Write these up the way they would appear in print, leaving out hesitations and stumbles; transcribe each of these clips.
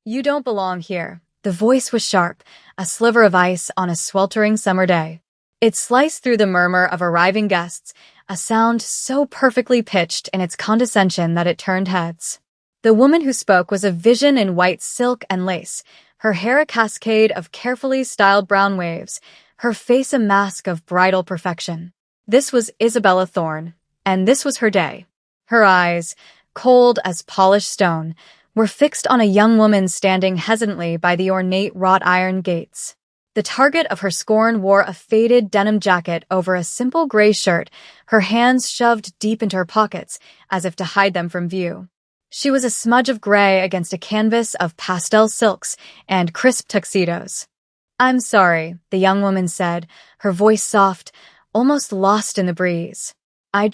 You don't belong here. The voice was sharp, a sliver of ice on a sweltering summer day. It sliced through the murmur of arriving guests, a sound so perfectly pitched in its condescension that it turned heads. The woman who spoke was a vision in white silk and lace, her hair a cascade of carefully styled brown waves, her face a mask of bridal perfection. This was Isabella Thorne, and this was her day. Her eyes, cold as polished stone, were fixed on a young woman standing hesitantly by the ornate wrought iron gates. The target of her scorn wore a faded denim jacket over a simple gray shirt, her hands shoved deep into her pockets, as if to hide them from view. She was a smudge of gray against a canvas of pastel silks and crisp tuxedos. "I'm sorry," the young woman said, her voice soft, almost lost in the breeze. I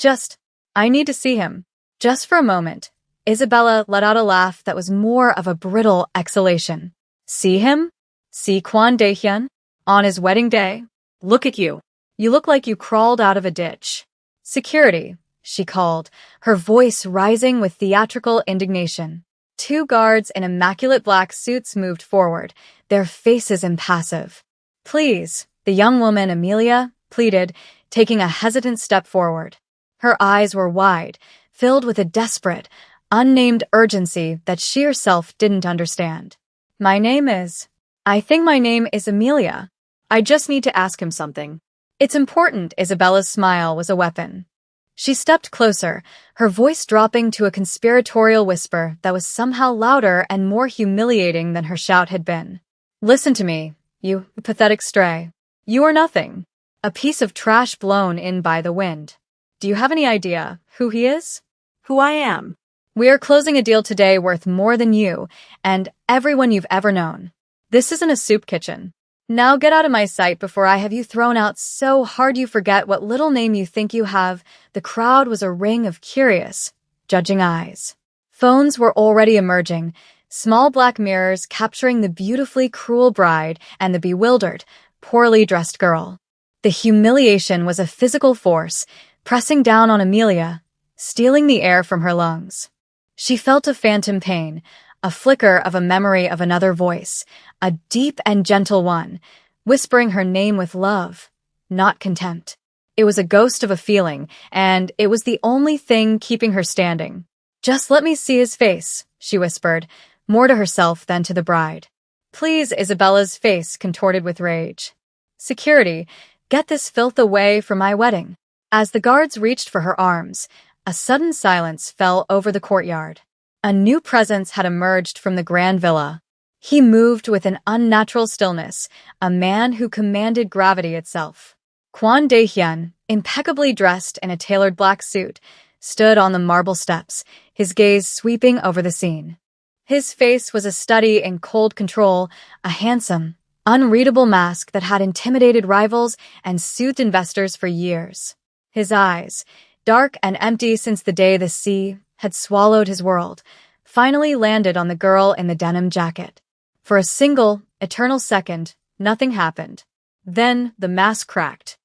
need to see him. Just for a moment." Isabella let out a laugh that was more of a brittle exhalation. "See him? See Kwon Dae-hyun? On his wedding day? Look at you. You look like you crawled out of a ditch." "Security," she called, her voice rising with theatrical indignation. Two guards in immaculate black suits moved forward, their faces impassive. "Please," the young woman Amelia pleaded, taking a hesitant step forward. Her eyes were wide, filled with a desperate, unnamed urgency that she herself didn't understand. I think my name is Amelia. I just need to ask him something." "It's important." Isabella's smile was a weapon. She stepped closer, her voice dropping to a conspiratorial whisper that was somehow louder and more humiliating than her shout had been. "Listen to me, you pathetic stray. You are nothing. A piece of trash blown in by the wind. Do you have any idea who he is?" "Who I am?" "We are closing a deal today worth more than you and everyone you've ever known. This isn't a soup kitchen. Now get out of my sight before I have you thrown out so hard you forget what little name you think you have." The crowd was a ring of curious, judging eyes. Phones were already emerging, small black mirrors capturing the beautifully cruel bride and the bewildered, poorly dressed girl. The humiliation was a physical force, pressing down on Amelia, stealing the air from her lungs. She felt a phantom pain, a flicker of a memory of another voice, a deep and gentle one, whispering her name with love, not contempt. It was a ghost of a feeling, and it was the only thing keeping her standing. "Just let me see his face," she whispered, more to herself than to the bride. "Please." Isabella's face contorted with rage. "Security, get this filth away from my wedding." As the guards reached for her arms, a sudden silence fell over the courtyard. A new presence had emerged from the grand villa. He moved with an unnatural stillness, a man who commanded gravity itself. Kwon Dae-hyun, impeccably dressed in a tailored black suit, stood on the marble steps, his gaze sweeping over the scene. His face was a study in cold control, a handsome, unreadable mask that had intimidated rivals and soothed investors for years. His eyes, dark and empty since the day the sea had swallowed his world, finally landed on the girl in the denim jacket. For a single, eternal second, nothing happened. Then the mask cracked.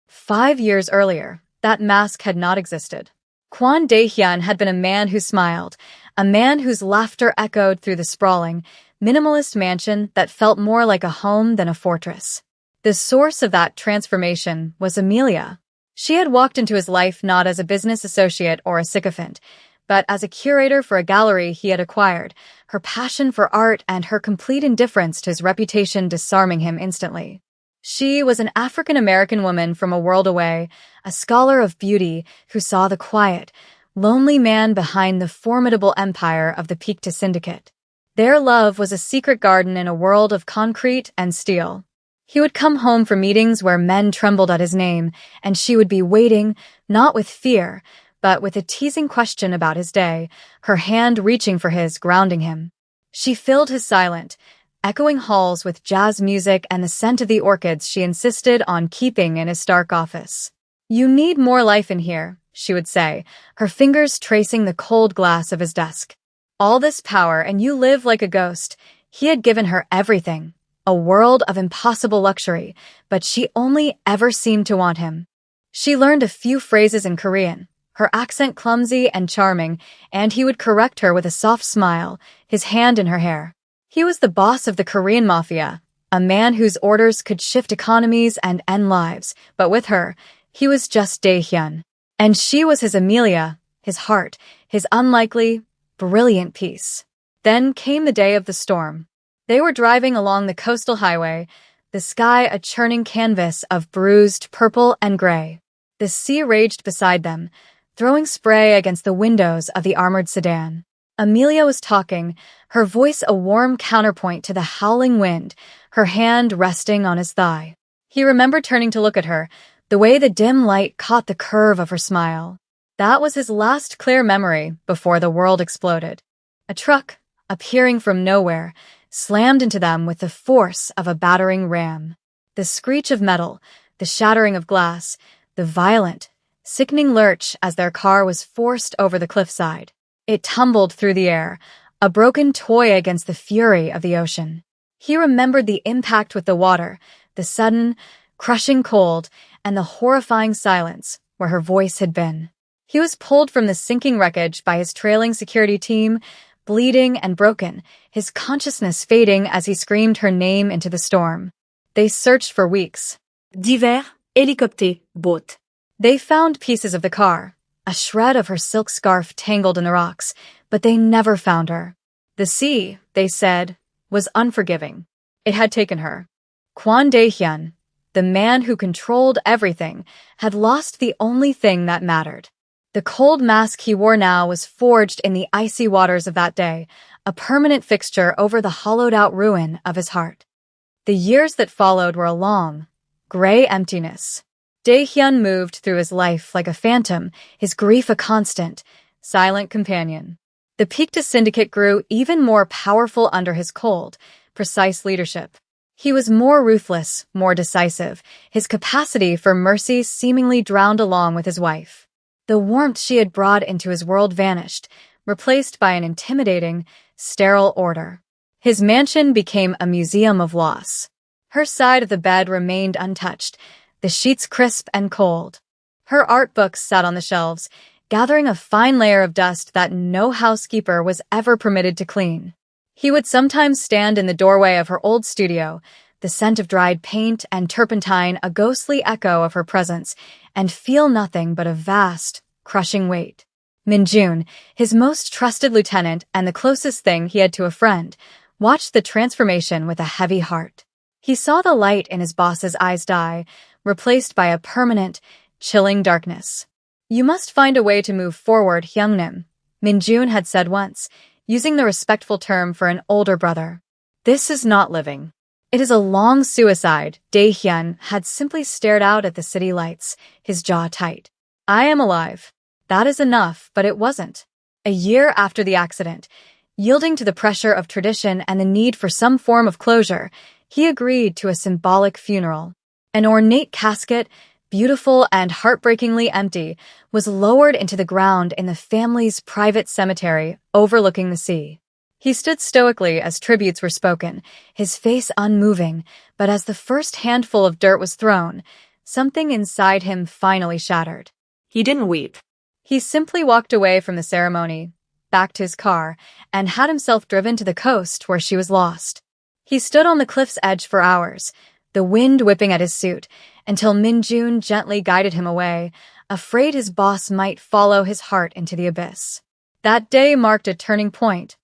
5 years earlier, that mask had not existed. Kwon Dae-hyun had been a man who smiled, a man whose laughter echoed through the sprawling, minimalist mansion that felt more like a home than a fortress. The source of that transformation was Amelia. She had walked into his life not as a business associate or a sycophant, but as a curator for a gallery he had acquired, her passion for art and her complete indifference to his reputation disarming him instantly. She was an African-American woman from a world away, a scholar of beauty who saw the quiet, lonely man behind the formidable empire of the Pictet Syndicate. Their love was a secret garden in a world of concrete and steel. He would come home from meetings where men trembled at his name, and she would be waiting, not with fear, but with a teasing question about his day, her hand reaching for his, grounding him. She filled his silent, echoing halls with jazz music and the scent of the orchids she insisted on keeping in his stark office. "You need more life in here," she would say, her fingers tracing the cold glass of his desk. "All this power and you live like a ghost." He had given her everything, a world of impossible luxury, but she only ever seemed to want him. She learned a few phrases in Korean, her accent clumsy and charming, and he would correct her with a soft smile, his hand in her hair. He was the boss of the Korean Mafia, a man whose orders could shift economies and end lives, but with her, he was just Dae-hyun. And she was his Amelia, his heart, his unlikely, brilliant piece. Then came the day of the storm. They were driving along the coastal highway, the sky a churning canvas of bruised purple and gray. The sea raged beside them, throwing spray against the windows of the armored sedan. Amelia was talking, her voice a warm counterpoint to the howling wind, her hand resting on his thigh. He remembered turning to look at her, the way the dim light caught the curve of her smile. That was his last clear memory before the world exploded. A truck, appearing from nowhere, slammed into them with the force of a battering ram. The screech of metal, the shattering of glass, the violent, sickening lurch as their car was forced over the cliffside. It tumbled through the air, a broken toy against the fury of the ocean. He remembered the impact with the water, the sudden, crushing cold, and the horrifying silence where her voice had been. He was pulled from the sinking wreckage by his trailing security team, bleeding and broken, his consciousness fading as he screamed her name into the storm. They searched for weeks. Divers, hélicoptère, boat. They found pieces of the car, a shred of her silk scarf tangled in the rocks, but they never found her. The sea, they said, was unforgiving. It had taken her. Kwon Dae-hyun, the man who controlled everything, had lost the only thing that mattered. The cold mask he wore now was forged in the icy waters of that day, a permanent fixture over the hollowed-out ruin of his heart. The years that followed were a long, gray emptiness. Dae-hyun moved through his life like a phantom, his grief a constant, silent companion. The Pictus Syndicate grew even more powerful under his cold, precise leadership. He was more ruthless, more decisive, his capacity for mercy seemingly drowned along with his wife. The warmth she had brought into his world vanished, replaced by an intimidating, sterile order. His mansion became a museum of loss. Her side of the bed remained untouched, the sheets crisp and cold. Her art books sat on the shelves, gathering a fine layer of dust that no housekeeper was ever permitted to clean. He would sometimes stand in the doorway of her old studio, the scent of dried paint and turpentine a ghostly echo of her presence, and feel nothing but a vast, crushing weight. Min-jun, his most trusted lieutenant and the closest thing he had to a friend, watched the transformation with a heavy heart. He saw the light in his boss's eyes die, replaced by a permanent, chilling darkness. "You must find a way to move forward, Hyungnim," Min-jun had said once, using the respectful term for an older brother. "This is not living. It is a long suicide." Dae-hyun had simply stared out at the city lights, his jaw tight. "I am alive. That is enough," but it wasn't. A year after the accident, yielding to the pressure of tradition and the need for some form of closure, he agreed to a symbolic funeral. An ornate casket, beautiful and heartbreakingly empty, was lowered into the ground in the family's private cemetery overlooking the sea. He stood stoically as tributes were spoken, his face unmoving, but as the first handful of dirt was thrown, something inside him finally shattered. He didn't weep. He simply walked away from the ceremony, back to his car, and had himself driven to the coast where she was lost. He stood on the cliff's edge for hours, the wind whipping at his suit, until Min-jun gently guided him away, afraid his boss might follow his heart into the abyss. That day marked a turning point.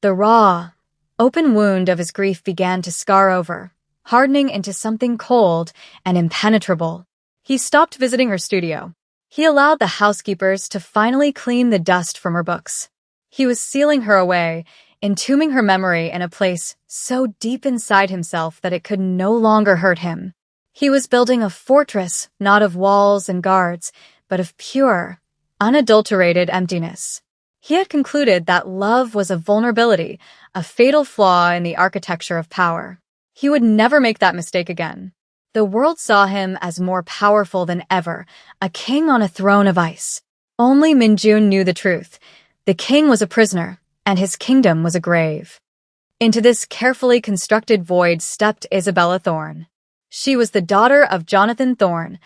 The raw, open wound of his grief began to scar over, hardening into something cold and impenetrable. He stopped visiting her studio. He allowed the housekeepers to finally clean the dust from her books. He was sealing her away, entombing her memory in a place so deep inside himself that it could no longer hurt him. He was building a fortress not of walls and guards, but of pure, unadulterated emptiness. He had concluded that love was a vulnerability, a fatal flaw in the architecture of power. He would never make that mistake again. The world saw him as more powerful than ever, a king on a throne of ice. Only Min-jun knew the truth. The king was a prisoner, and his kingdom was a grave. Into this carefully constructed void stepped Isabella Thorne. She was the daughter of Jonathan Thorne,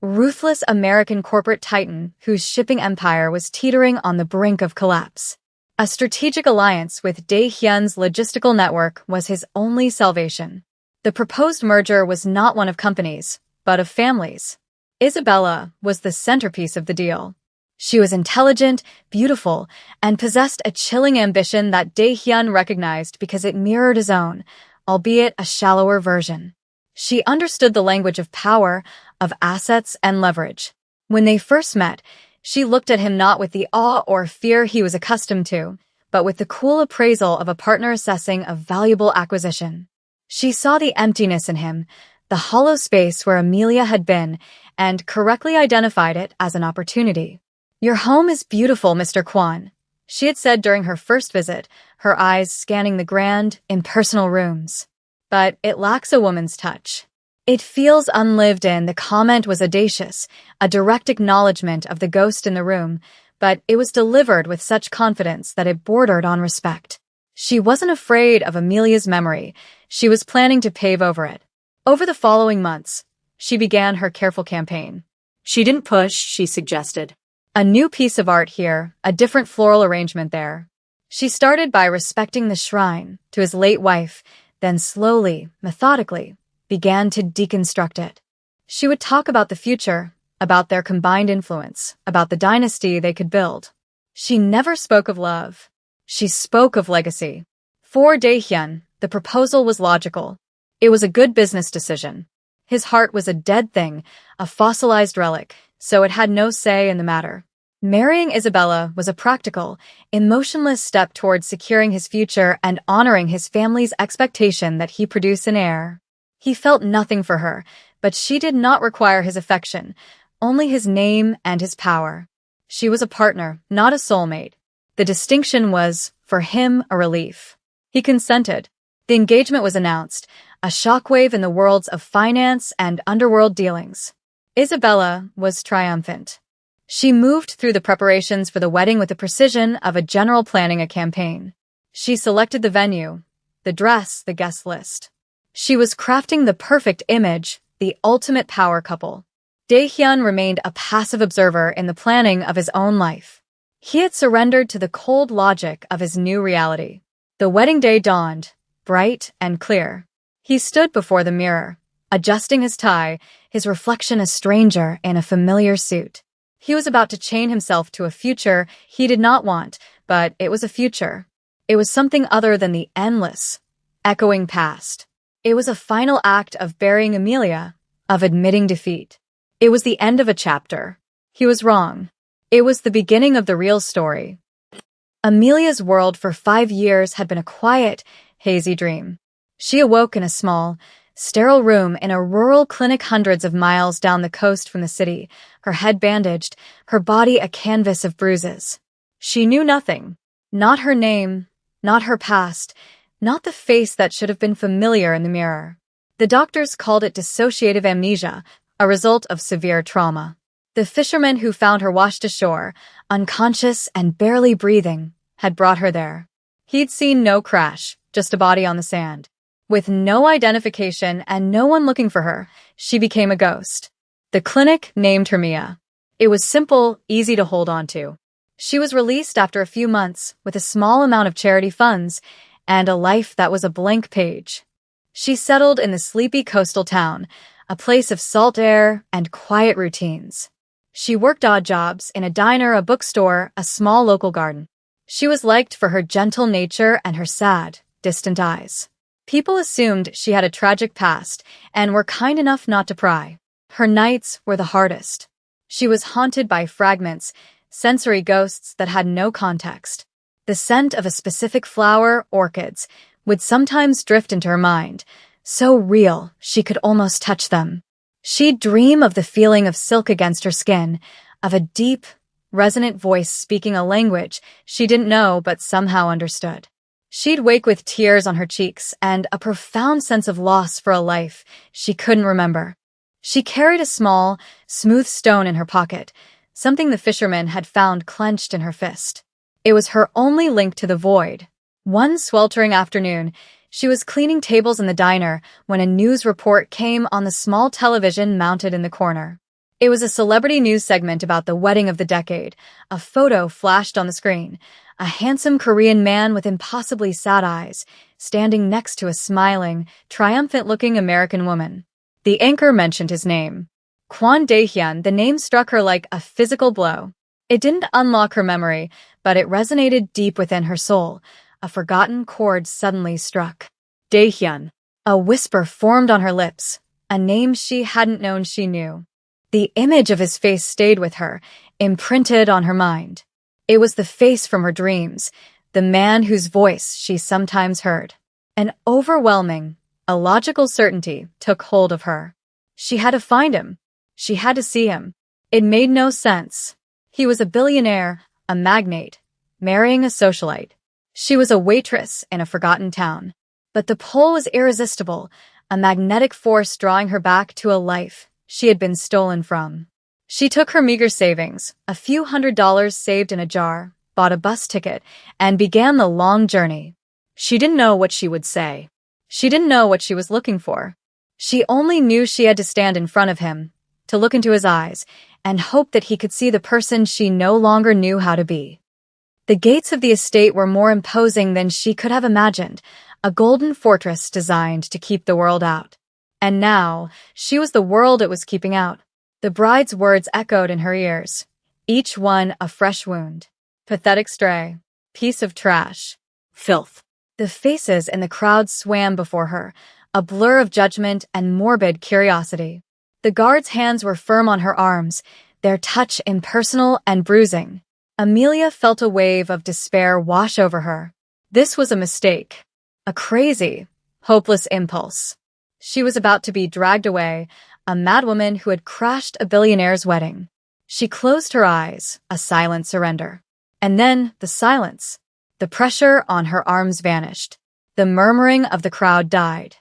ruthless American corporate titan whose shipping empire was teetering on the brink of collapse. A strategic alliance with Dae-hyun's logistical network was his only salvation. The proposed merger was not one of companies, but of families. Isabella was the centerpiece of the deal. She was intelligent, beautiful, and possessed a chilling ambition that Dae-hyun recognized because it mirrored his own, albeit a shallower version. She understood the language of power, of assets, and leverage. When they first met, she looked at him not with the awe or fear he was accustomed to, but with the cool appraisal of a partner assessing a valuable acquisition. She saw the emptiness in him, the hollow space where Amelia had been, and correctly identified it as an opportunity. "Your home is beautiful, Mr. Kwan," she had said during her first visit, her eyes scanning the grand, impersonal rooms. "But it lacks a woman's touch. It feels unlived in." The comment was audacious, a direct acknowledgement of the ghost in the room, but it was delivered with such confidence that it bordered on respect. She wasn't afraid of Amelia's memory. She was planning to pave over it. Over the following months, she began her careful campaign. She didn't push, she suggested. A new piece of art here, a different floral arrangement there. She started by respecting the shrine to his late wife, then slowly, methodically, began to deconstruct it. She would talk about the future, about their combined influence, about the dynasty they could build. She never spoke of love. She spoke of legacy. For Dae-hyun, the proposal was logical. It was a good business decision. His heart was a dead thing, a fossilized relic, so it had no say in the matter. Marrying Isabella was a practical, emotionless step towards securing his future and honoring his family's expectation that he produce an heir. He felt nothing for her, but she did not require his affection, only his name and his power. She was a partner, not a soulmate. The distinction was, for him, a relief. He consented. The engagement was announced, a shockwave in the worlds of finance and underworld dealings. Isabella was triumphant. She moved through the preparations for the wedding with the precision of a general planning a campaign. She selected the venue, the dress, the guest list. She was crafting the perfect image, the ultimate power couple. Dae-hyun remained a passive observer in the planning of his own life. He had surrendered to the cold logic of his new reality. The wedding day dawned, bright and clear. He stood before the mirror, adjusting his tie, his reflection a stranger in a familiar suit. He was about to chain himself to a future he did not want, but it was a future. It was something other than the endless, echoing past. It was a final act of burying Amelia, of admitting defeat. It was the end of a chapter. He was wrong. It was the beginning of the real story. Amelia's world for 5 years had been a quiet, hazy dream. She awoke in a small, sterile room in a rural clinic hundreds of miles down the coast from the city, her head bandaged, her body a canvas of bruises. She knew nothing. Not her name, not her past, not the face that should have been familiar in the mirror. The doctors called it dissociative amnesia, a result of severe trauma. The fisherman who found her washed ashore, unconscious and barely breathing, had brought her there. He'd seen no crash, just a body on the sand. With no identification and no one looking for her, she became a ghost. The clinic named her Mia. It was simple, easy to hold on to. She was released after a few months with a small amount of charity funds and a life that was a blank page. She settled in the sleepy coastal town, a place of salt air and quiet routines. She worked odd jobs in a diner, a bookstore, a small local garden. She was liked for her gentle nature and her sad, distant eyes. People assumed she had a tragic past and were kind enough not to pry. Her nights were the hardest. She was haunted by fragments, sensory ghosts that had no context. The scent of a specific flower, orchids, would sometimes drift into her mind, so real she could almost touch them. She'd dream of the feeling of silk against her skin, of a deep, resonant voice speaking a language she didn't know but somehow understood. She'd wake with tears on her cheeks and a profound sense of loss for a life she couldn't remember. She carried a small, smooth stone in her pocket, something the fisherman had found clenched in her fist. It was her only link to the void. One sweltering afternoon, she was cleaning tables in the diner when a news report came on the small television mounted in the corner. It was a celebrity news segment about the wedding of the decade. A photo flashed on the screen, a handsome Korean man with impossibly sad eyes, standing next to a smiling, triumphant-looking American woman. The anchor mentioned his name. Kwon Dae-hyun. The name struck her like a physical blow. It didn't unlock her memory, but it resonated deep within her soul. A forgotten chord suddenly struck. Dae-hyun. A whisper formed on her lips, a name she hadn't known she knew. The image of his face stayed with her, imprinted on her mind. It was the face from her dreams, the man whose voice she sometimes heard. An overwhelming, illogical certainty took hold of her. She had to find him. She had to see him. It made no sense. He was a billionaire, a magnate, marrying a socialite. She was a waitress in a forgotten town. But the pull was irresistible, a magnetic force drawing her back to a life she had been stolen from. She took her meager savings, a few $100s saved in a jar, bought a bus ticket, and began the long journey. She didn't know what she would say. She didn't know what she was looking for. She only knew she had to stand in front of him, to look into his eyes, and hope that he could see the person she no longer knew how to be. The gates of the estate were more imposing than she could have imagined, a golden fortress designed to keep the world out. And now, she was the world it was keeping out. The bride's words echoed in her ears, each one a fresh wound. Pathetic stray. Piece of trash. Filth. The faces in the crowd swam before her, a blur of judgment and morbid curiosity. The guards' hands were firm on her arms, their touch impersonal and bruising. Amelia felt a wave of despair wash over her. This was a mistake. A crazy, hopeless impulse. She was about to be dragged away, a madwoman who had crashed a billionaire's wedding. She closed her eyes, a silent surrender. And then, the silence. The pressure on her arms vanished. The murmuring of the crowd died.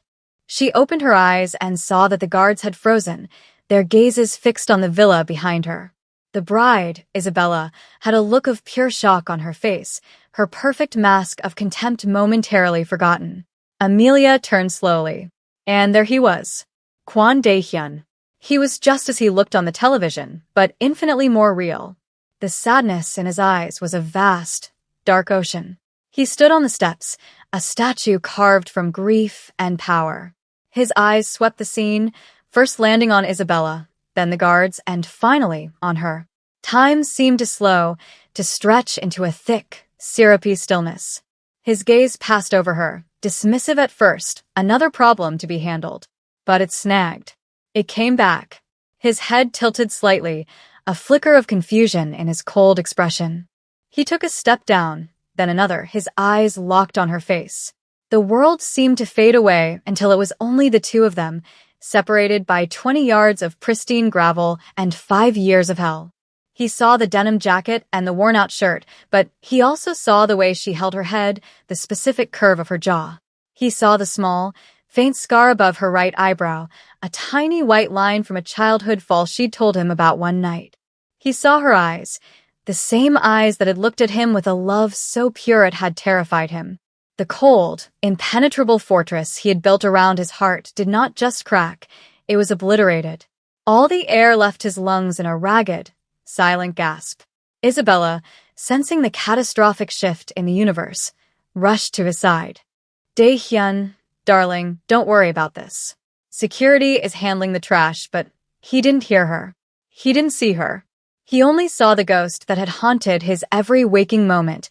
She opened her eyes and saw that the guards had frozen, their gazes fixed on the villa behind her. The bride, Isabella, had a look of pure shock on her face, her perfect mask of contempt momentarily forgotten. Amelia turned slowly. And there he was, Kwon Dae-hyun. He was just as he looked on the television, but infinitely more real. The sadness in his eyes was a vast, dark ocean. He stood on the steps, a statue carved from grief and power. His eyes swept the scene, first landing on Isabella, then the guards, and finally on her. Time seemed to slow, to stretch into a thick, syrupy stillness. His gaze passed over her, dismissive at first, another problem to be handled. But it snagged. It came back. His head tilted slightly, a flicker of confusion in his cold expression. He took a step down, then another, his eyes locked on her face. The world seemed to fade away until it was only the two of them, separated by 20 yards of pristine gravel and 5 years of hell. He saw the denim jacket and the worn-out shirt, but he also saw the way she held her head, the specific curve of her jaw. He saw the small, faint scar above her right eyebrow, a tiny white line from a childhood fall she'd told him about one night. He saw her eyes, the same eyes that had looked at him with a love so pure it had terrified him. The cold, impenetrable fortress he had built around his heart did not just crack, it was obliterated. All the air left his lungs in a ragged, silent gasp. Isabella, sensing the catastrophic shift in the universe, rushed to his side. Dae-hyun, darling, don't worry about this. Security is handling the trash, but he didn't hear her. He didn't see her. He only saw the ghost that had haunted his every waking moment,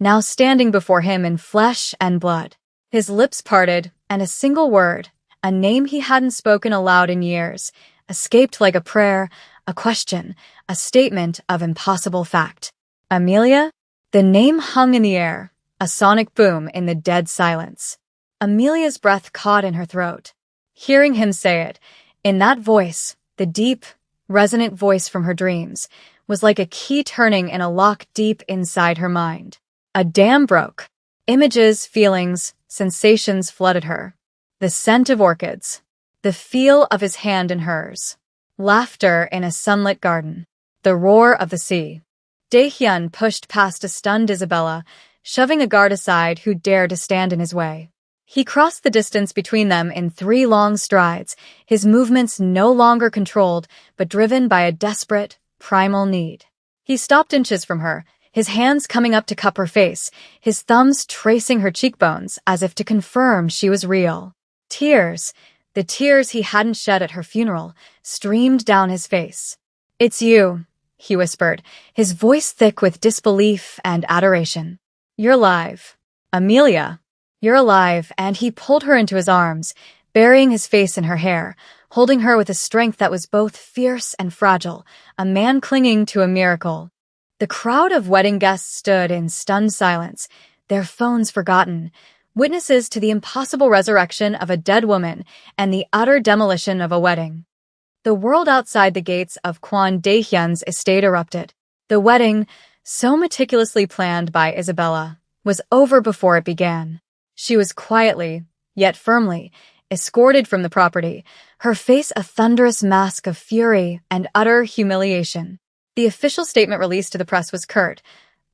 now standing before him in flesh and blood. His lips parted, and a single word, a name he hadn't spoken aloud in years, escaped like a prayer, a question, a statement of impossible fact. Amelia? The name hung in the air, a sonic boom in the dead silence. Amelia's breath caught in her throat. Hearing him say it, in that voice, the deep, resonant voice from her dreams, was like a key turning in a lock deep inside her mind. A dam broke. Images, feelings, sensations flooded her. The scent of orchids. The feel of his hand in hers. Laughter in a sunlit garden. The roar of the sea. Dae-hyun pushed past a stunned Isabella, shoving a guard aside who dared to stand in his way. He crossed the distance between them in 3 long strides, his movements no longer controlled, but driven by a desperate, primal need. He stopped inches from her, his hands coming up to cup her face, his thumbs tracing her cheekbones as if to confirm she was real. Tears, the tears he hadn't shed at her funeral, streamed down his face. "It's you," he whispered, his voice thick with disbelief and adoration. "You're alive. Amelia, you're alive," and he pulled her into his arms, burying his face in her hair, holding her with a strength that was both fierce and fragile, a man clinging to a miracle. The crowd of wedding guests stood in stunned silence, their phones forgotten, witnesses to the impossible resurrection of a dead woman and the utter demolition of a wedding. The world outside the gates of Kwon Dae-hyun's estate erupted. The wedding, so meticulously planned by Isabella, was over before it began. She was quietly, yet firmly, escorted from the property, her face a thunderous mask of fury and utter humiliation. The official statement released to the press was curt.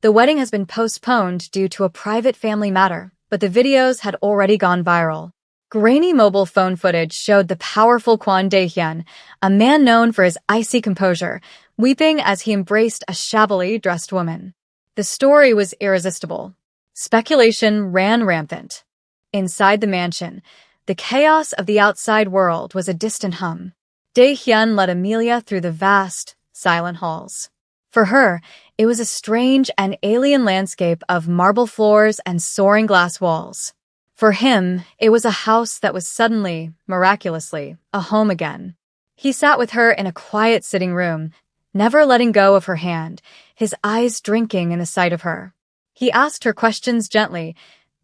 "The wedding has been postponed due to a private family matter," but the videos had already gone viral. Grainy mobile phone footage showed the powerful Kwon Dae-hyun, a man known for his icy composure, weeping as he embraced a shabbily dressed woman. The story was irresistible. Speculation ran rampant. Inside the mansion, the chaos of the outside world was a distant hum. Dae-hyun led Amelia through the vast, silent halls. For her, it was a strange and alien landscape of marble floors and soaring glass walls. For him, it was a house that was suddenly, miraculously, a home again. He sat with her in a quiet sitting room, never letting go of her hand, his eyes drinking in the sight of her. He asked her questions gently,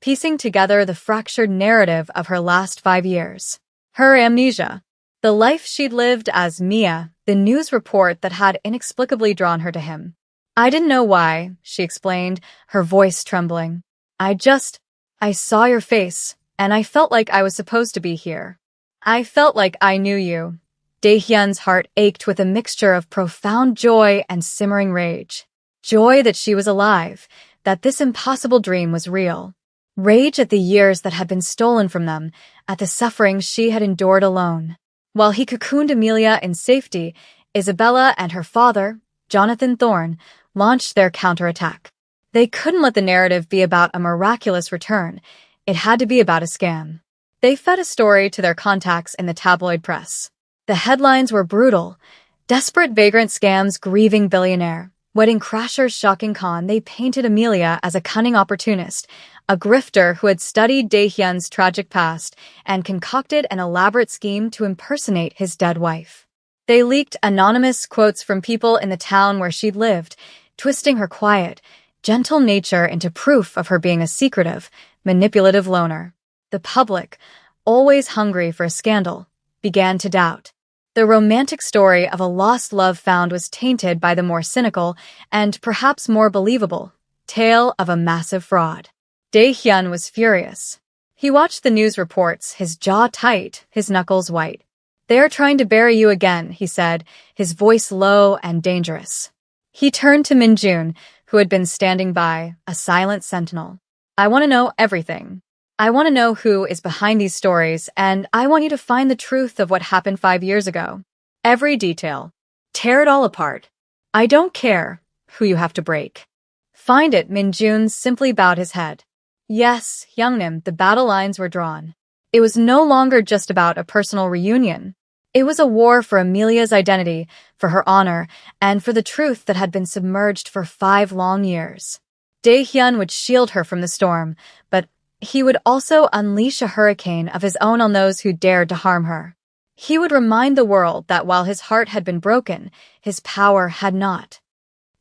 piecing together the fractured narrative of her last 5 years. Her amnesia, the life she'd lived as Mia, the news report that had inexplicably drawn her to him. "I didn't know why," she explained, her voice trembling. I saw your face, and I felt like I was supposed to be here. I felt like I knew you." Dae-hyun's heart ached with a mixture of profound joy and simmering rage. Joy that she was alive, that this impossible dream was real. Rage at the years that had been stolen from them, at the suffering she had endured alone. While he cocooned Amelia in safety, Isabella and her father, Jonathan Thorne, launched their counterattack. They couldn't let the narrative be about a miraculous return. It had to be about a scam. They fed a story to their contacts in the tabloid press. The headlines were brutal. Desperate vagrant scams grieving billionaire. Wedding crashers shocking con. They painted Amelia as a cunning opportunist, a grifter who had studied Dae-hyun's tragic past and concocted an elaborate scheme to impersonate his dead wife. They leaked anonymous quotes from people in the town where she'd lived, twisting her quiet, gentle nature into proof of her being a secretive, manipulative loner. The public, always hungry for a scandal, began to doubt. The romantic story of a lost love found was tainted by the more cynical and perhaps more believable tale of a massive fraud. Dae-hyun was furious. He watched the news reports, his jaw tight, his knuckles white. "They're trying to bury you again," he said, his voice low and dangerous. He turned to Min-jun, who had been standing by, a silent sentinel. "I want to know everything. I want to know who is behind these stories, and I want you to find the truth of what happened 5 years ago. Every detail. Tear it all apart. I don't care who you have to break." "Find it," Min-jun simply bowed his head. Yes, Youngnim, the battle lines were drawn. It was no longer just about a personal reunion. It was a war for Amelia's identity, for her honor, and for the truth that had been submerged for 5 long years. Dae-hyun would shield her from the storm, but he would also unleash a hurricane of his own on those who dared to harm her. He would remind the world that while his heart had been broken, his power had not.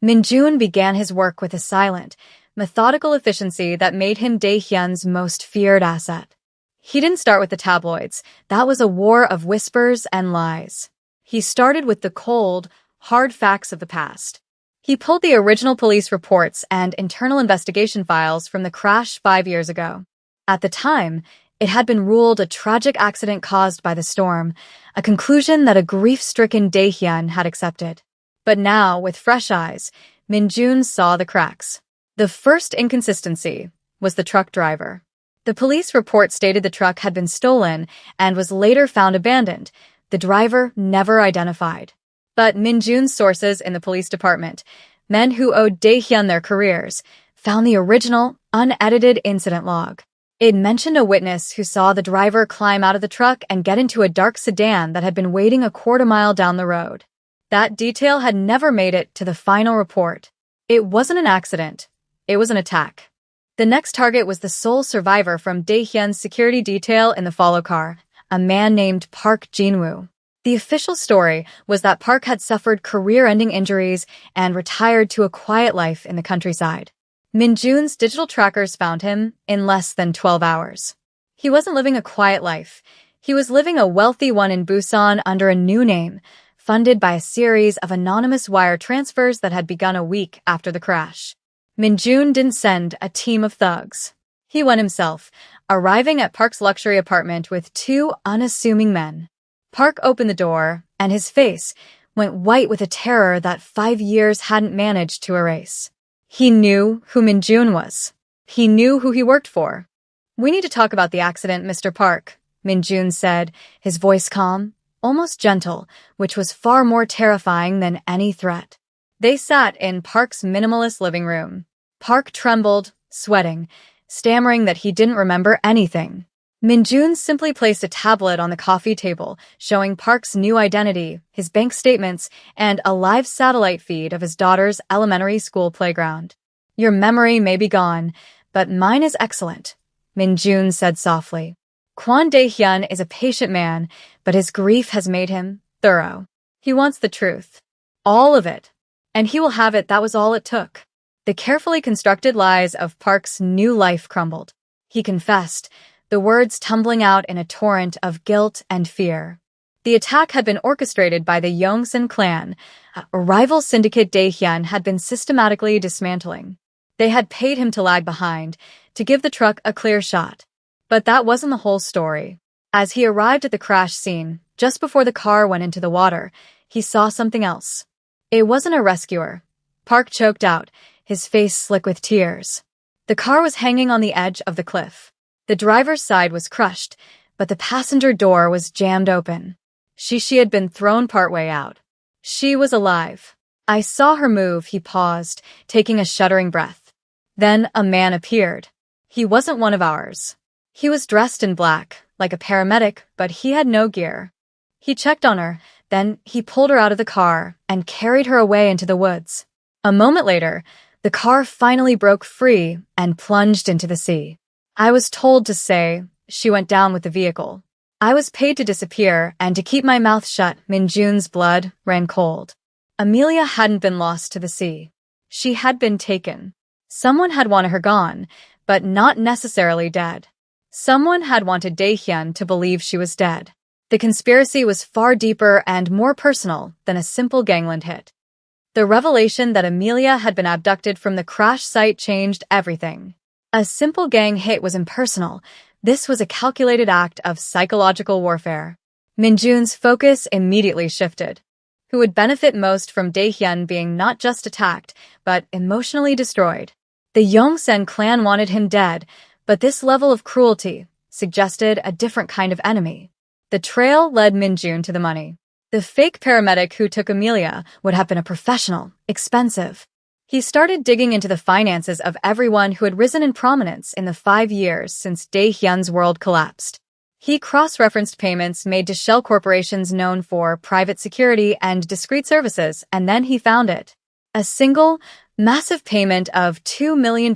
Min-jun began his work with a silent, methodical efficiency that made him Dae-hyun's most feared asset. He didn't start with the tabloids. That was a war of whispers and lies. He started with the cold, hard facts of the past. He pulled the original police reports and internal investigation files from the crash 5 years ago. At the time, it had been ruled a tragic accident caused by the storm, a conclusion that a grief-stricken Dae-hyun had accepted. But now, with fresh eyes, Min-jun saw the cracks. The first inconsistency was the truck driver. The police report stated the truck had been stolen and was later found abandoned, the driver never identified. But Min-jun's sources in the police department, Men who owed Dae-hyun their careers found the original, unedited incident log. It mentioned a witness who saw the driver climb out of the truck and get into a dark sedan that had been waiting a quarter-mile down the road. That detail had never made it to the final report. It wasn't an accident. It was an attack. The next target was the sole survivor from Dae-hyun's security detail in the follow car, a man named Park Jin-woo. The official story was that Park had suffered career-ending injuries and retired to a quiet life in the countryside. Min-jun's digital trackers found him in less than 12 hours. He wasn't living a quiet life. He was living a wealthy one in Busan under a new name, funded by a series of anonymous wire transfers that had begun a week after the crash. Min-jun didn't send a team of thugs. He went himself, arriving at Park's luxury apartment with two unassuming men. Park opened the door, and his face went white with a terror that 5 years hadn't managed to erase. He knew who Min-jun was. He knew who he worked for. "We need to talk about the accident, Mr. Park," Min-jun said, his voice calm, almost gentle, which was far more terrifying than any threat. They sat in Park's minimalist living room. Park trembled, sweating, stammering that he didn't remember anything. Min-jun simply placed a tablet on the coffee table, showing Park's new identity, his bank statements, and a live satellite feed of his daughter's elementary school playground. "Your memory may be gone, but mine is excellent," Min-jun said softly. Kwon Dae-hyun is a patient man, but his grief has made him thorough. He wants the truth. All of it. And he will have it. That was all it took. The carefully constructed lies of Park's new life crumbled. He confessed, the words tumbling out in a torrent of guilt and fear. The attack had been orchestrated by the Yongsan clan, a rival syndicate Dae-hyun had been systematically dismantling. They had paid him to lag behind, to give the truck a clear shot. But that wasn't the whole story. As he arrived at the crash scene, just before the car went into the water, he saw something else. It wasn't a rescuer. Park choked out, his face slick with tears. The car was hanging on the edge of the cliff. The driver's side was crushed, but the passenger door was jammed open. She had been thrown partway out. She was alive. "I saw her move," he paused, taking a shuddering breath. Then a man appeared. He wasn't one of ours. He was dressed in black, like a paramedic, but he had no gear. He checked on her, then he pulled her out of the car and carried her away into the woods. A moment later, the car finally broke free and plunged into the sea. "I was told to say," she went down with the vehicle. "I was paid to disappear and to keep my mouth shut." Min-jun's blood ran cold. Amelia hadn't been lost to the sea. She had been taken. Someone had wanted her gone, but not necessarily dead. Someone had wanted Dae-hyun to believe she was dead. The conspiracy was far deeper and more personal than a simple gangland hit. The revelation that Amelia had been abducted from the crash site changed everything. A simple gang hit was impersonal. This was a calculated act of psychological warfare. Min-jun's focus immediately shifted. Who would benefit most from Dae-hyun being not just attacked, but emotionally destroyed? The Yongsan clan wanted him dead, but this level of cruelty suggested a different kind of enemy. The trail led Min-jun to the money. The fake paramedic who took Amelia would have been a professional, expensive. He started digging into the finances of everyone who had risen in prominence in the 5 years since Dae-hyun's world collapsed. He cross-referenced payments made to shell corporations known for private security and discreet services, and then he found it. A single, massive payment of $2 million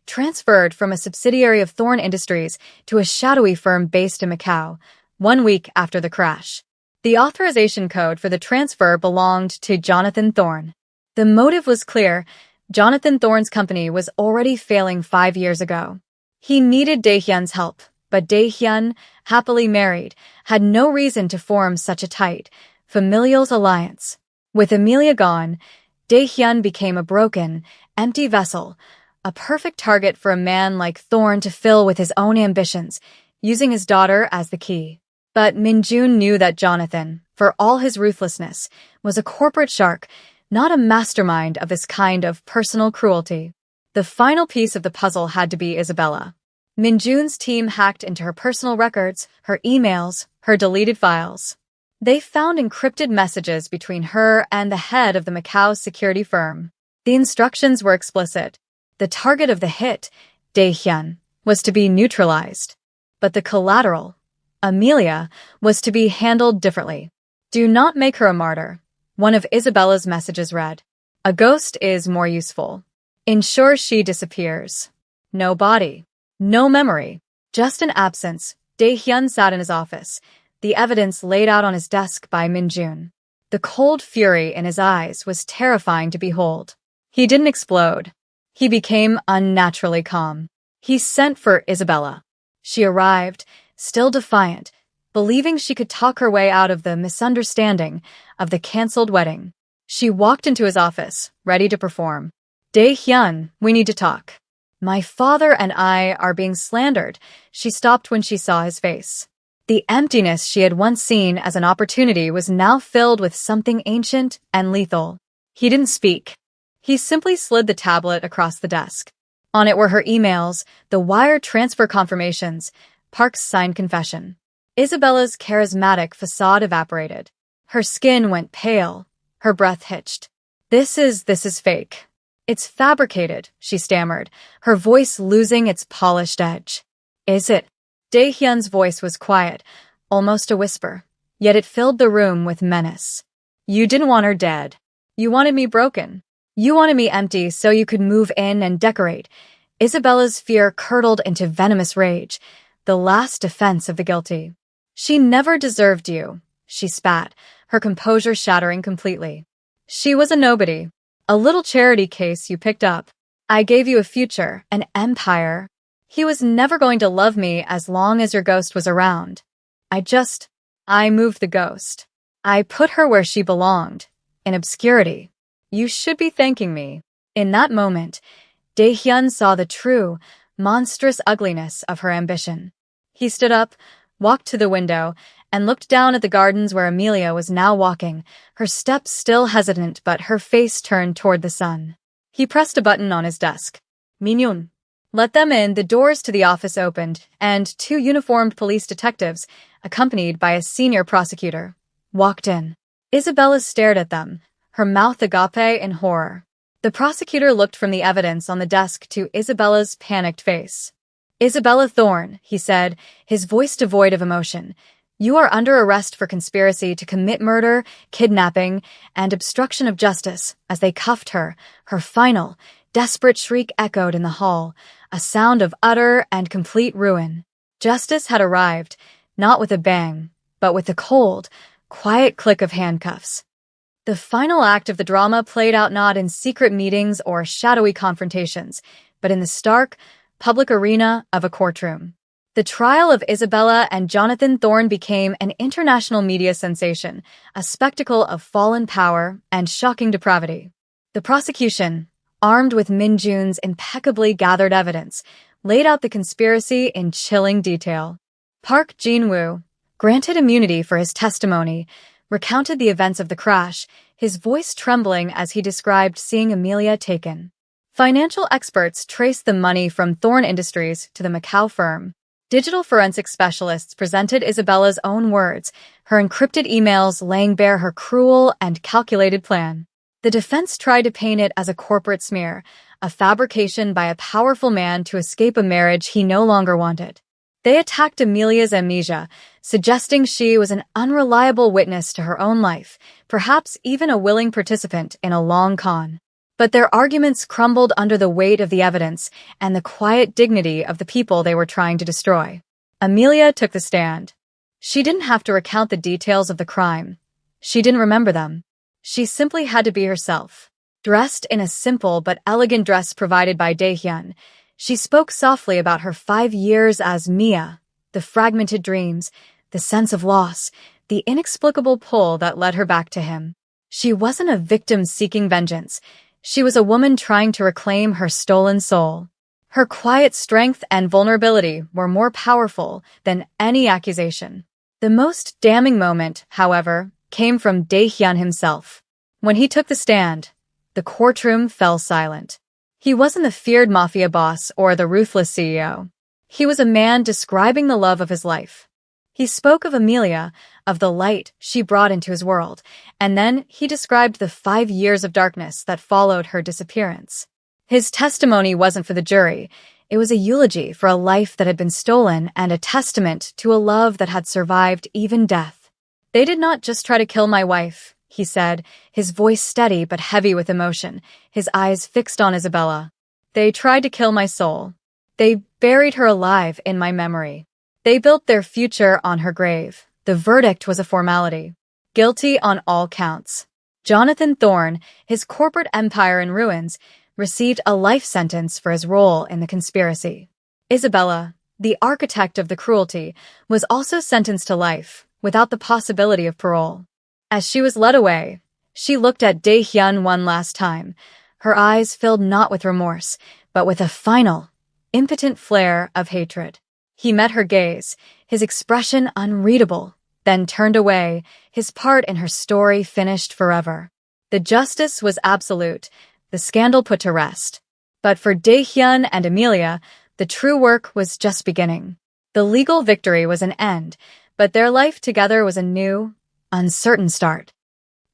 transferred from a subsidiary of Thorn Industries to a shadowy firm based in Macau, 1 week after the crash. The authorization code for the transfer belonged to Jonathan Thorn. The motive was clear. Jonathan Thorn's company was already failing 5 years ago. He needed Dae-hyun's help, but Dae-hyun, happily married, had no reason to form such a tight, familial alliance. With Amelia gone, Dae-hyun became a broken, empty vessel, a perfect target for a man like Thorn to fill with his own ambitions, using his daughter as the key. But Min-jun knew that Jonathan, for all his ruthlessness, was a corporate shark, not a mastermind of this kind of personal cruelty. The final piece of the puzzle had to be Isabella. Min-jun's team hacked into her personal records, her emails, her deleted files. They found encrypted messages between her and the head of the Macau security firm. The instructions were explicit. The target of the hit, Dae-hyun, was to be neutralized. But the collateral, Amelia, was to be handled differently. Do not make her a martyr, one of Isabella's messages read. A ghost is more useful. Ensure she disappears. No body. No memory. Just an absence. Dae-hyun sat in his office, the evidence laid out on his desk by Min-jun. The cold fury in his eyes was terrifying to behold. He didn't explode. He became unnaturally calm. He sent for Isabella. She arrived, still defiant, believing she could talk her way out of the misunderstanding of the cancelled wedding. She walked into his office, ready to perform. Dae-hyun, we need to talk. My father and I are being slandered. She stopped when she saw his face. The emptiness she had once seen as an opportunity was now filled with something ancient and lethal. He didn't speak. He simply slid the tablet across the desk. On it were her emails, the wire transfer confirmations, Park's signed confession. Isabella's charismatic facade evaporated. Her skin went pale. Her breath hitched. This is fake. It's fabricated, she stammered, her voice losing its polished edge. Is it? Dae-hyun's voice was quiet, almost a whisper, yet it filled the room with menace. You didn't want her dead. You wanted me broken. You wanted me empty so you could move in and decorate. Isabella's fear curdled into venomous rage, the last defense of the guilty. She never deserved you, she spat, her composure shattering completely. She was a nobody, a little charity case you picked up. I gave you a future, an empire. He was never going to love me as long as your ghost was around. I moved the ghost. I put her where she belonged, in obscurity. You should be thanking me. In that moment, Dae-hyun saw the true, monstrous ugliness of her ambition. He stood up, walked to the window, and looked down at the gardens where Amelia was now walking, her steps still hesitant but her face turned toward the sun. He pressed a button on his desk. Min-jun. Let them in. The doors to the office opened, and two uniformed police detectives, accompanied by a senior prosecutor, walked in. Isabella stared at them, her mouth agape in horror. The prosecutor looked from the evidence on the desk to Isabella's panicked face. Isabella Thorne, he said, his voice devoid of emotion. You are under arrest for conspiracy to commit murder, kidnapping, and obstruction of justice. As they cuffed her, her final, desperate shriek echoed in the hall, a sound of utter and complete ruin. Justice had arrived, not with a bang, but with the cold, quiet click of handcuffs. The final act of the drama played out not in secret meetings or shadowy confrontations, but in the stark, public arena of a courtroom. The trial of Isabella and Jonathan Thorne became an international media sensation, a spectacle of fallen power and shocking depravity. The prosecution, armed with Min-jun's impeccably gathered evidence, laid out the conspiracy in chilling detail. Park Jin-woo, granted immunity for his testimony, recounted the events of the crash, his voice trembling as he described seeing Amelia taken. Financial experts traced the money from Thorne Industries to the Macau firm. Digital forensic specialists presented Isabella's own words, her encrypted emails laying bare her cruel and calculated plan. The defense tried to paint it as a corporate smear, a fabrication by a powerful man to escape a marriage he no longer wanted. They attacked Amelia's amnesia, suggesting she was an unreliable witness to her own life, perhaps even a willing participant in a long con. But their arguments crumbled under the weight of the evidence and the quiet dignity of the people they were trying to destroy. Amelia took the stand. She didn't have to recount the details of the crime. She didn't remember them. She simply had to be herself. Dressed in a simple but elegant dress provided by Dae-hyun, she spoke softly about her 5 years as Mia, the fragmented dreams, the sense of loss, the inexplicable pull that led her back to him. She wasn't a victim seeking vengeance. She was a woman trying to reclaim her stolen soul. Her quiet strength and vulnerability were more powerful than any accusation. The most damning moment, however, came from Dae-hyun himself. When he took the stand, the courtroom fell silent. He wasn't the feared Mafia boss or the ruthless CEO. He was a man describing the love of his life. He spoke of Amelia, of the light she brought into his world, and then he described the 5 years of darkness that followed her disappearance. His testimony wasn't for the jury. It was a eulogy for a life that had been stolen and a testament to a love that had survived even death. "They did not just try to kill my wife," he said, his voice steady but heavy with emotion, his eyes fixed on Isabella. "They tried to kill my soul. They buried her alive in my memory. They built their future on her grave. The verdict was a formality. Guilty on all counts." Jonathan Thorne, his corporate empire in ruins, received a life sentence for his role in the conspiracy. Isabella, the architect of the cruelty, was also sentenced to life, without the possibility of parole. As she was led away, she looked at Dae-hyun one last time, her eyes filled not with remorse, but with a final, impotent flare of hatred. He met her gaze, his expression unreadable, then turned away, his part in her story finished forever. The justice was absolute, the scandal put to rest. But for Dae-hyun and Amelia, the true work was just beginning. The legal victory was an end, but their life together was a new, uncertain start.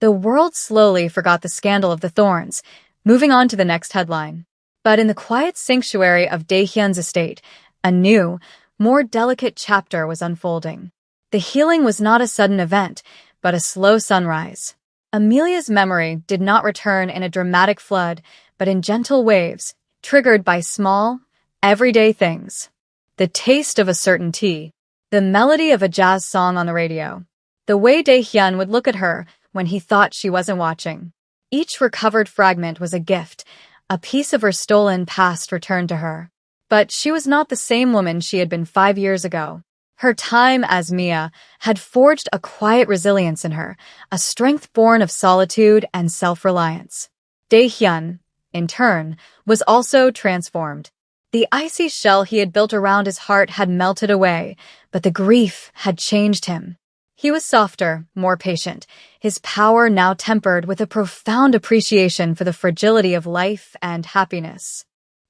The world slowly forgot the scandal of the Thorns, moving on to the next headline. But in the quiet sanctuary of Dae-hyun's estate, a new, more delicate chapter was unfolding. The healing was not a sudden event, but a slow sunrise. Amelia's memory did not return in a dramatic flood, but in gentle waves, triggered by small, everyday things. The taste of a certain tea, the melody of a jazz song on the radio, the way Dae-hyun would look at her when he thought she wasn't watching. Each recovered fragment was a gift, a piece of her stolen past returned to her. But she was not the same woman she had been 5 years ago. Her time as Mia had forged a quiet resilience in her, a strength born of solitude and self-reliance. Dae-hyun, in turn, was also transformed. The icy shell he had built around his heart had melted away, but the grief had changed him. He was softer, more patient, his power now tempered with a profound appreciation for the fragility of life and happiness.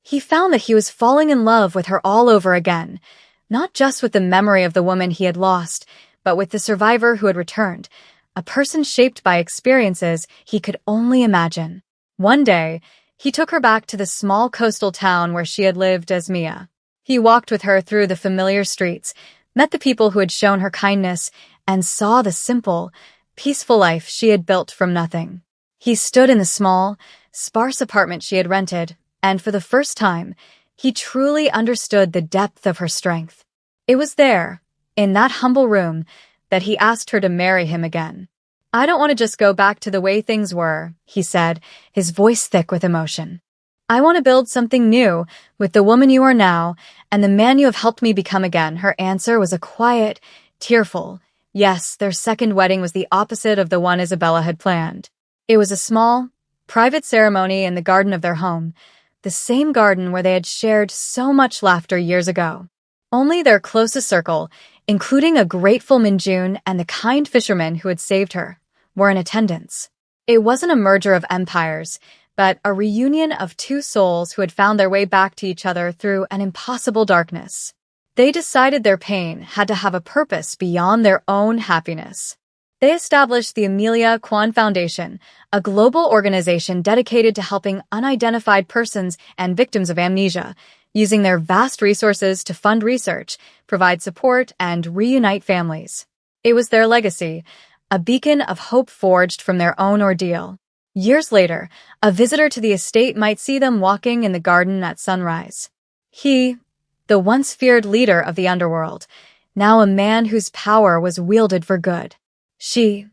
He found that he was falling in love with her all over again, not just with the memory of the woman he had lost, but with the survivor who had returned, a person shaped by experiences he could only imagine. One day, he took her back to the small coastal town where she had lived as Mia. He walked with her through the familiar streets, met the people who had shown her kindness, and saw the simple, peaceful life she had built from nothing. He stood in the small, sparse apartment she had rented, and for the first time, he truly understood the depth of her strength. It was there, in that humble room, that he asked her to marry him again. "I don't want to just go back to the way things were," he said, his voice thick with emotion. "I want to build something new with the woman you are now and the man you have helped me become again." Her answer was a quiet, tearful, yes, their second wedding was the opposite of the one Isabella had planned. It was a small, private ceremony in the garden of their home, the same garden where they had shared so much laughter years ago. Only their closest circle, including a grateful Minjun and the kind fisherman who had saved her, were in attendance. It wasn't a merger of empires, but a reunion of two souls who had found their way back to each other through an impossible darkness. They decided their pain had to have a purpose beyond their own happiness. They established the Amelia Kwan Foundation, a global organization dedicated to helping unidentified persons and victims of amnesia, using their vast resources to fund research, provide support, and reunite families. It was their legacy, a beacon of hope forged from their own ordeal. Years later, a visitor to the estate might see them walking in the garden at sunrise. He, the once feared leader of the underworld, now a man whose power was wielded for good. She,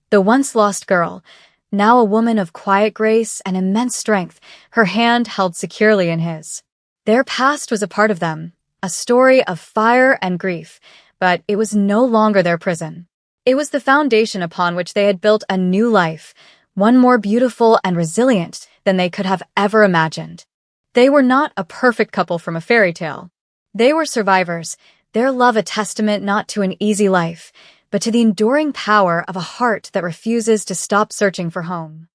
the once lost girl, now a woman of quiet grace and immense strength, her hand held securely in his. Their past was a part of them, a story of fire and grief, but it was no longer their prison. It was the foundation upon which they had built a new life, one more beautiful and resilient than they could have ever imagined. They were not a perfect couple from a fairy tale. They were survivors, their love a testament not to an easy life, but to the enduring power of a heart that refuses to stop searching for home.